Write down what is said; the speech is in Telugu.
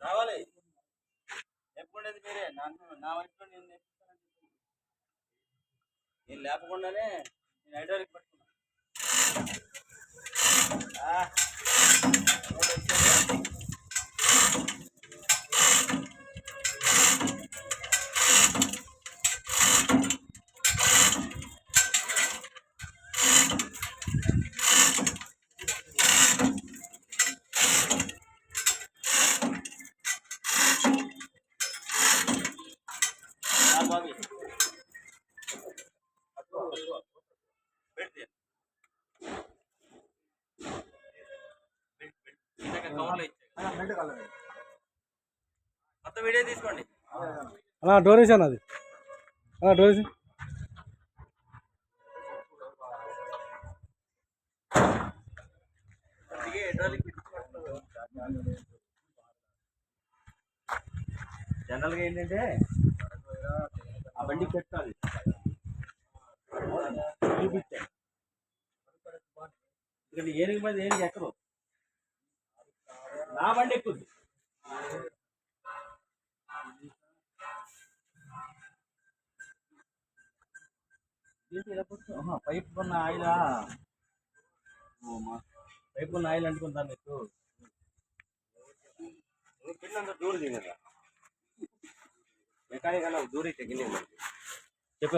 రావాలి ఎప్పుడేది మీరే నా వయసులో నేను లేపకుండానే నేను హైడ్రాలిక్ పట్టుకున్నాను. మొత్తం వీడియో తీసుకోండి. అలా డొనేషన్ అది అలా డొనేషన్ జనరల్గా ఏంటంటే ఆ బండి పెట్టాలి చూపించాలి. ఇక్కడ ఏనుగు మీద ఏనుగు ఎక్కరు, నా బండి ఎక్కుద్ది. పైప్ కొన్న ఆయిలా, పైప్ కొన్న ఆయిల్ అంటుకుంటాను మీకు పిల్లంతా దూరం దిగదా మెకానిక్ అలా దూరైతే గిన్నె